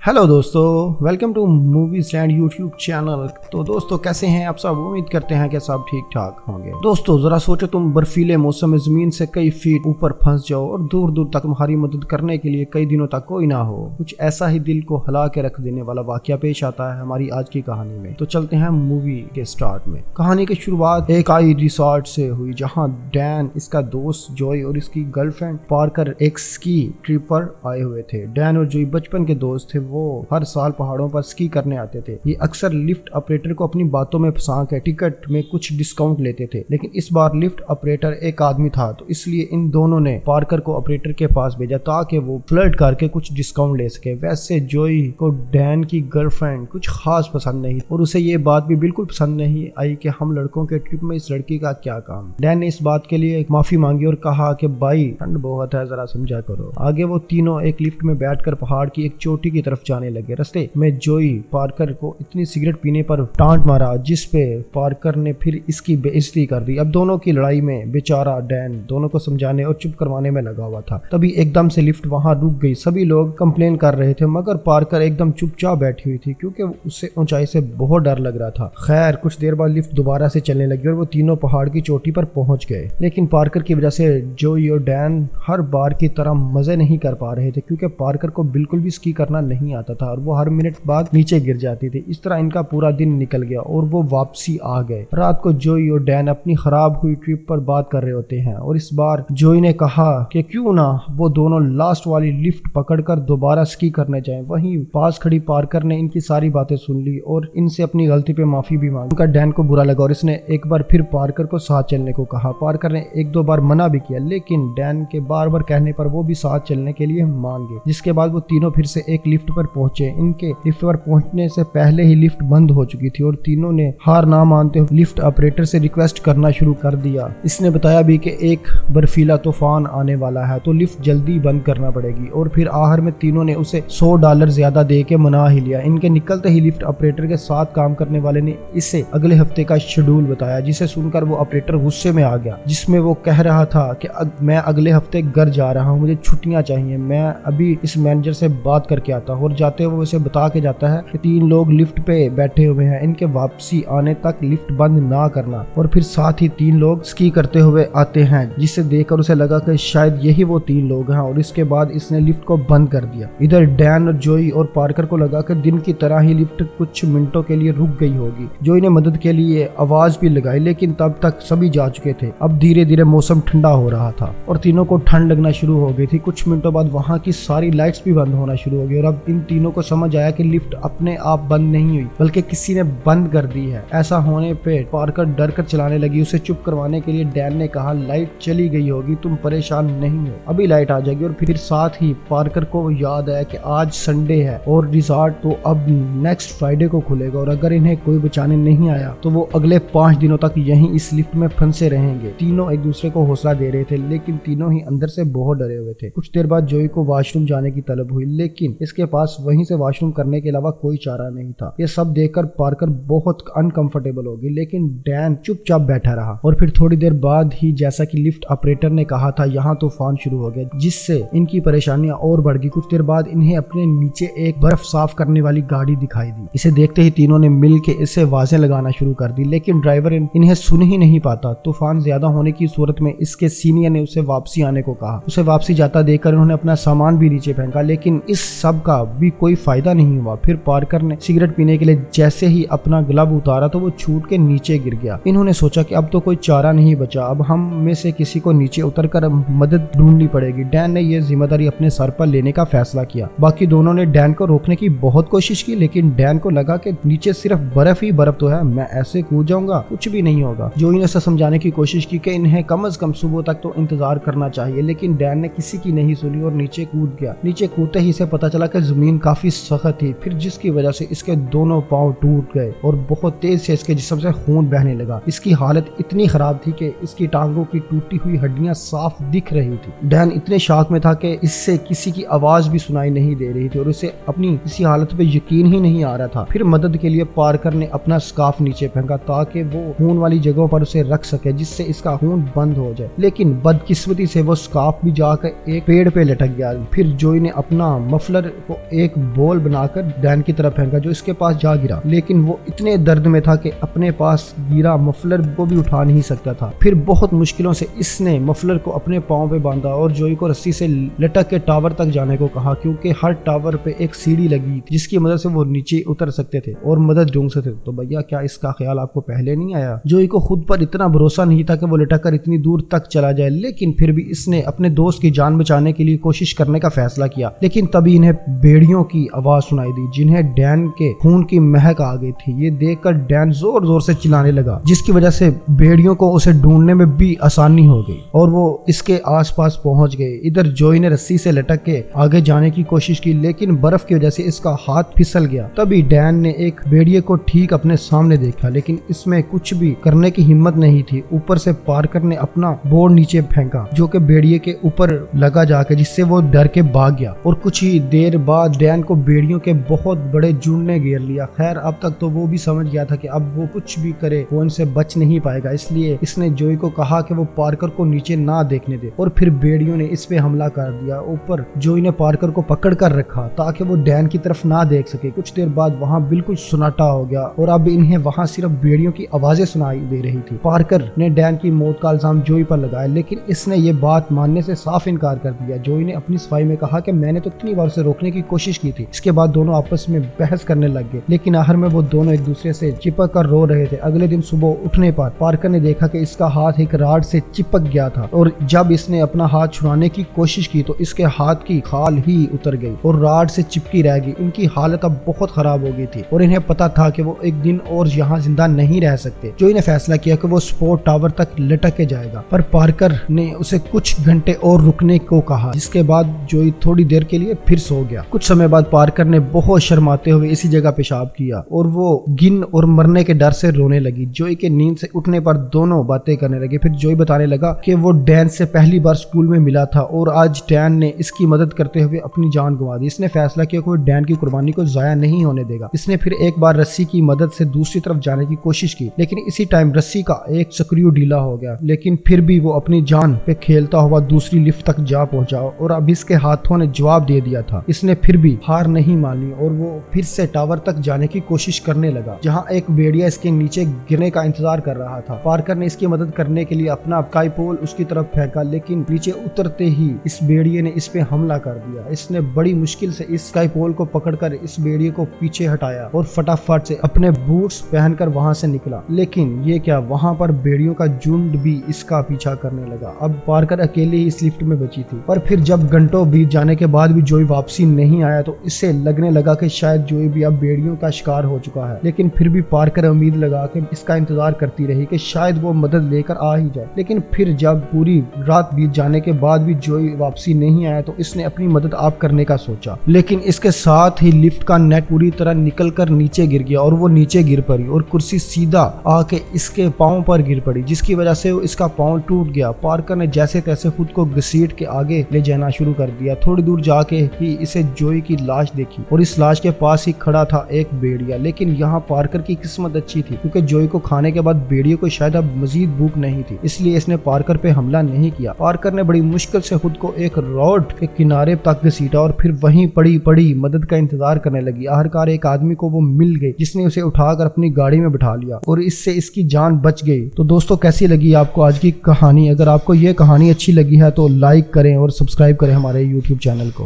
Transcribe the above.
Hello दोस्तों, welcome to movies land YouTube channel. तो दोस्तों कैसे हैं आप सब? उम्मीद करते हैं कि सब ठीक ठाक होंगे। दोस्तों जरा सोचो, तुम बर्फीले मौसम में जमीन से कई फीट ऊपर फंस जाओ और दूर दूर तक तुम्हारी मदद करने के लिए कई दिनों तक कोई ना हो। कुछ ऐसा ही दिल को हिला के रख देने वाला वाकया पेश आता है हमारी आज की कहानी में। तो चलते हैं मूवी के स्टार्ट में। कहानी की शुरुआत एक आई रिसोर्ट से हुई, जहाँ डैन, इसका दोस्त जॉय और इसकी गर्लफ्रेंड पार्कर एक स्की ट्रिप पर आए हुए थे। डैन और जॉय बचपन के दोस्त थे। वो हर साल पहाड़ों पर स्की करने आते थे। ये अक्सर लिफ्ट ऑपरेटर को अपनी बातों में फंसा के टिकट में कुछ डिस्काउंट लेते थे, लेकिन इस बार लिफ्ट ऑपरेटर एक आदमी था, तो इसलिए इन दोनों ने पार्कर को ऑपरेटर के पास भेजा ताकि वो फ्लर्ट करके कुछ डिस्काउंट ले सके। वैसे जॉय को डैन की गर्लफ्रेंड कुछ खास पसंद नहीं और उसे ये बात भी बिल्कुल पसंद नहीं आई कि हम लड़कों के ट्रिप में इस लड़की का क्या काम। डैन ने इस बात के लिए माफी मांगी और कहा कि भाई ठंड बहुत है, जरा समझा करो। आगे वो तीनों एक लिफ्ट में बैठकर पहाड़ की एक चोटी की तरफ जाने लगे। रास्ते में जॉय पार्कर को इतनी सिगरेट पीने पर डांट मारा जिस पे पार्कर ने फिर इसकी बेइज्जती कर दी। अब दोनों की लड़ाई में बेचारा डैन दोनों को समझाने और चुप करवाने में लगा हुआ था। तभी एकदम से लिफ्ट वहां रुक गई। सभी लोग कंप्लेन कर रहे थे, मगर पार्कर एकदम चुपचाप बैठी हुई थी क्योंकि उसे ऊंचाई से बहुत डर लग रहा था। खैर कुछ देर बाद लिफ्ट दोबारा से चलने लगी और वो तीनों पहाड़ की चोटी पर पहुंच गए। लेकिन पार्कर की वजह से जॉय और डैन हर बार की तरह मजे नहीं कर पा रहे थे क्योंकि पार्कर को बिल्कुल भी स्की करना नहीं आता था और वो हर मिनट बाद नीचे गिर जाती थी। इस तरह इनका पूरा दिन निकल गया और वो वापसी आ गए। रात को जॉय और डैन अपनी खराब हुई ट्रिप पर बात कर रहे होते हैं और इस बार जॉय ने कहा कि क्यों ना वो दोनों लास्ट वाली लिफ्ट पकड़कर दोबारा स्की करने जाएं। वहीं पास खड़ी पार्कर ने इनकी सारी बातें सुन ली और इनसे अपनी गलती पे माफी भी मांगी। उनका डैन को बुरा लगा और इसने एक बार फिर पार्कर को साथ चलने को कहा। पार्कर ने एक दो बार मना भी किया, लेकिन डैन के बार बार कहने पर वो भी साथ चलने के लिए मान गए। जिसके बाद वो तीनों फिर से एक लिफ्ट पर पहुंचे। इनके लिफ्ट पर पहुंचने से पहले ही लिफ्ट बंद हो चुकी थी और तीनों ने हार ना मानते हुए लिफ्ट ऑपरेटर से रिक्वेस्ट करना शुरू कर दिया। इसने बताया भी कि एक बर्फीला तूफान आने वाला है तो लिफ्ट जल्दी बंद करना पड़ेगी और फिर आखिर में तीनों ने उसे $100 ज्यादा दे के मना ही लिया। इनके निकलते ही लिफ्ट ऑपरेटर के साथ काम करने वाले ने इसे अगले हफ्ते का शेड्यूल बताया, जिसे सुनकर वो ऑपरेटर गुस्से में आ गया, जिसमें वो कह रहा था कि मैं अगले हफ्ते घर जा रहा हूँ, मुझे छुट्टियां चाहिए, मैं अभी इस मैनेजर से बात करके आता हूँ। और जाते हुए उसे बता के जाता है कि 3 लोग लिफ्ट पे बैठे हुए हैं, इनके वापसी आने तक लिफ्ट बंद ना करना। और फिर साथ ही 3 लोग स्की करते हुए आते हैं, जिसे देखकर उसे लगा कि शायद यही वो 3 लोग हैं और इसके बाद इसने लिफ्ट को बंद कर दिया। इधर डैन और जॉय और पार्कर को लगा कि दिन की तरह ही लिफ्ट कुछ मिनटों के लिए रुक गई होगी। जॉय ने मदद के लिए आवाज भी लगाई, लेकिन तब तक सभी जा चुके थे। अब धीरे धीरे मौसम ठंडा हो रहा था और तीनों को ठंड लगना शुरू हो गई थी। कुछ मिनटों बाद वहां की सारी लाइट्स भी बंद होना शुरू हो गई और अब इन तीनों को समझ आया कि लिफ्ट अपने आप बंद नहीं हुई बल्कि किसी ने बंद कर दी है। ऐसा होने पे पार्कर डर कर चलाने लगी। उसे चुप करवाने के लिए डैन ने कहा, लाइट चली गई होगी, तुम परेशान नहीं हो, अभी लाइट आ जाएगी। और फिर साथ ही पार्कर को याद आया कि आज संडे है और रिजॉर्ट तो अब नेक्स्ट फ्राइडे को खुलेगा और अगर इन्हें कोई बचाने नहीं आया तो वो अगले 5 दिनों तक यहीं इस लिफ्ट में फंसे रहेंगे। तीनों एक दूसरे को हौसला दे रहे थे, लेकिन तीनों ही अंदर से बहुत डरे हुए थे। कुछ देर बाद जॉय को वॉशरूम जाने की तलब हुई, लेकिन इसके पास वहीं से वॉशरूम करने के अलावा कोई चारा नहीं था। ये सब देखकर पार्कर बहुत अनकंफर्टेबल हो गई, लेकिन डैन चुपचाप बैठा रहा। और फिर थोड़ी देर बाद ही जैसा कि लिफ्ट ऑपरेटर ने कहा था, यहाँ तूफान शुरू हो गया, जिससे इनकी परेशानियां और बढ़ गई। कुछ देर बाद इन्हें अपने नीचे एक बर्फ साफ करने वाली गाड़ी दिखाई दी। इसे देखते ही तीनों ने मिल के इसे वाजें लगाना शुरू कर दी, लेकिन ड्राइवर इन्हें सुन ही नहीं पाता। तूफान ज्यादा होने की सूरत में इसके सीनियर ने उसे वापसी आने को कहा। उसे वापसी जाता देखकर उन्होंने अपना सामान भी नीचे फेंका, लेकिन इस सब का भी कोई फायदा नहीं हुआ। फिर पार्कर ने सिगरेट पीने के लिए जैसे ही अपना ग्लव उतारा तो वो छूट के नीचे गिर गया। इन्होंने सोचा कि अब तो कोई चारा नहीं बचा, अब हम में से किसी को नीचे उतरकर मदद ढूंढनी पड़ेगी। डैन ने यह जिम्मेदारी अपने सर पर लेने का फैसला किया। बाकी दोनों ने डैन को रोकने की बहुत कोशिश की, लेकिन डैन को लगा कि नीचे सिर्फ बर्फ ही बर्फ तो है, मैं ऐसे कूद जाऊंगा, कुछ भी नहीं होगा। जॉय ने समझाने की कोशिश की कि इन्हें कम से कम सुबह तक तो इंतजार करना चाहिए, लेकिन डैन ने किसी की नहीं सुनी और नीचे कूद गया। नीचे कूदते ही इसे पता चला कि जमीन काफी सख्त थी, फिर जिसकी वजह से इसके दोनों पांव टूट गए और बहुत तेज से इसके जिस्म से खून बहने लगा। इसकी हालत इतनी खराब थी कि इसकी टांगों की टूटी हुई हड्डियां साफ दिख रही थी। डैन इतने शॉक में था कि इससे किसी की आवाज भी सुनाई नहीं दे रही थी और उसे अपनी इसी हालत पे यकीन ही नहीं आ रहा था। फिर मदद के लिए पार्कर ने अपना स्कार्फ नीचे फेंका ताकि वो खून वाली जगहों पर उसे रख सके, जिससे इसका खून बंद हो जाए। लेकिन बदकिस्मती से वो स्कार्फ भी जाकर एक पेड़ पे लटक गया। फिर जॉय ने अपना मफलर को एक बॉल बनाकर डैन की तरफ फेंका जो इसके पास जा गिरा, लेकिन वो इतने दर्द में था कि अपने पास गिरा मफलर को भी उठा नहीं सकता था। फिर बहुत मुश्किलों से इसने मफलर को अपने पांव पे बांधा और जोई को रस्सी से लटक के टावर तक जाने को कहा, क्योंकि हर टावर पे एक सीढ़ी लगी थी जिसकी मदद से वो नीचे उतर सकते थे और मदद ढूंढ सकते थे। तो भैया क्या इसका ख्याल आपको पहले नहीं आया? जोई को खुद पर इतना भरोसा नहीं था कि वो लटक कर इतनी दूर तक चला जाए, लेकिन फिर भी इसने अपने दोस्त की जान बचाने के लिए कोशिश करने का फैसला किया। लेकिन तभी इन्हें भेड़ियों की आवाज सुनाई दी जिन्हें डैन के खून की महक आ गई थी। ये देखकर डैन जोर जोर से चिल्लाने लगा, जिसकी वजह से भेड़ियों को उसे ढूंढने में भी आसानी हो गई और वो इसके आसपास पहुंच गए। इधर जोई ने रस्सी से लटक के आगे जाने की कोशिश की, लेकिन बर्फ की वजह से इसका हाथ फिसल गया। तभी डैन ने एक भेड़िए को ठीक अपने सामने देखा, लेकिन इसमें कुछ भी करने की हिम्मत नहीं थी। ऊपर से पार्कर ने अपना बोर्ड नीचे फेंका जो कि भेड़िए के ऊपर लगा जाके, जिससे वो डर के भाग गया और कुछ ही देर बाद डैन को भेड़ियों के बहुत बड़े झुंड ने घेर लिया। खैर अब तक तो वो भी समझ गया था कि अब वो कुछ भी करे वो इनसे बच नहीं पाएगा, इसलिए इसने जोई को कहा कि वो पार्कर को नीचे ना देखने दे और फिर भेड़ियों ने इस पे हमला कर दिया। ऊपर जोई ने पार्कर को पकड़ कर रखा ताकि वो डैन की तरफ ना देख सके। कुछ देर बाद वहाँ बिल्कुल सन्नाटा हो गया और अब इन्हें वहाँ सिर्फ भेड़ियों की आवाजें सुनाई दे रही थी। पार्कर ने डैन की मौत का इल्जाम जोई पर लगाया, लेकिन इसने ये बात मानने से साफ इनकार कर दिया। जोई ने अपनी सफाई में कहा कि मैंने तो इतनी बार उसे रोकने की कोशिश की थी। इसके बाद दोनों आपस में बहस करने लग गए, लेकिन आखिर में वो दोनों एक दूसरे से चिपक कर रो रहे थे। अगले दिन सुबह उठने पर पार्कर ने देखा कि इसका हाथ एक राड से चिपक गया था और जब इसने अपना हाथ छुड़ाने की कोशिश की तो इसके हाथ की खाल ही उतर गई और राड से चिपकी रह गई। इनकी हालत अब बहुत खराब हो गई थी और इन्हें पता था कि वो एक दिन और यहाँ जिंदा नहीं रह सकते। जोई ने फैसला किया कि वो स्पोर्ट टावर तक लटक के जाएगा, पर पार्कर ने उसे कुछ घंटे और रुकने को कहा, जिसके बाद जोई थोड़ी देर के लिए फिर सो गया। कुछ समय बाद पार्कर ने बहुत शर्माते हुए इसी जगह पेशाब किया और वो गिन और मरने के डर से रोने लगी। जोई के नींद से उठने पर दोनों बातें करने लगे। फिर जोई बताने लगा कि वो डैन से पहली बार स्कूल में मिला था और आज डैन ने इसकी मदद करते हुए अपनी जान गंवा दी। इसने फैसला किया कि वो डैन की कुर्बानी को जाया नहीं होने देगा। इसने फिर एक बार रस्सी की मदद से दूसरी तरफ जाने की कोशिश की, लेकिन इसी टाइम रस्सी का एक स्क्रू ढीला हो गया। लेकिन फिर भी वो अपनी जान पे खेलता हुआ दूसरी लिफ्ट तक जा पहुंचा और अब इसके हाथों ने जवाब दे दिया था। इसने फिर भी हार नहीं मानी और वो फिर से टावर तक जाने की कोशिश करने लगा, जहाँ एक भेड़िया इसके नीचे गिरने का इंतजार कर रहा था। पार्कर ने इसकी मदद करने के लिए अपना काईपोल उसकी तरफ फेंका, लेकिन नीचे उतरते ही इस भेड़िए ने इस पे हमला कर दिया। इसने बड़ी मुश्किल से इस काईपोल को पकड़कर इस भेड़िए को पीछे हटाया और फटाफट से अपने बूट्स पहनकर वहां से निकला। लेकिन ये क्या, वहां पर भेड़ियों का झुंड भी इसका पीछा करने लगा। अब पार्कर अकेले ही इस लिफ्ट में बची थी। पर फिर जब घंटों बीत जाने के बाद भी जोई वापसी नहीं आया तो इससे लगने लगा कि शायद जोई भी अब भेड़ियों का शिकार हो चुका है। लेकिन फिर भी पार्कर उम्मीद लगा के इसका इंतजार करती रही कि शायद वो मदद लेकर आ ही जाए। लेकिन फिर जब पूरी रात बीत जाने के बाद भी जोई वापसी नहीं आया तो इसने अपनी मदद आप करने का सोचा, लेकिन इसके साथ ही लिफ्ट का नेट पूरी तरह निकल कर नीचे गिर गया और वो नीचे गिर पड़ी और कुर्सी सीधा आके इसके पाँव पर गिर पड़ी, जिसकी वजह से इसका पाँव टूट गया। पार्कर ने जैसे तैसे खुद को घसीट के आगे ले जाना शुरू कर दिया। थोड़ी दूर जाके ही इसे जोई की लाश देखी और इस लाश के पास ही खड़ा था एक भेड़िया। लेकिन यहाँ पार्कर की किस्मत अच्छी थी क्योंकि जोई को खाने के बाद भेड़िए को शायद अब मजीद भूख नहीं थी, इसलिए इसने पार्कर पे हमला नहीं किया। पार्कर ने बड़ी मुश्किल से खुद को एक रोड के किनारे तक घसीटा और फिर वहीं पड़ी पड़ी मदद का इंतजार करने लगी। आखिरकार एक आदमी को वो मिल गई जिसने उसे उठाकर अपनी गाड़ी में बिठा लिया और इससे इसकी जान बच गई। तो दोस्तों कैसी लगी आपको आज की कहानी? अगर आपको ये कहानी अच्छी लगी है तो लाइक करें और सब्सक्राइब करें हमारे YouTube चैनल को।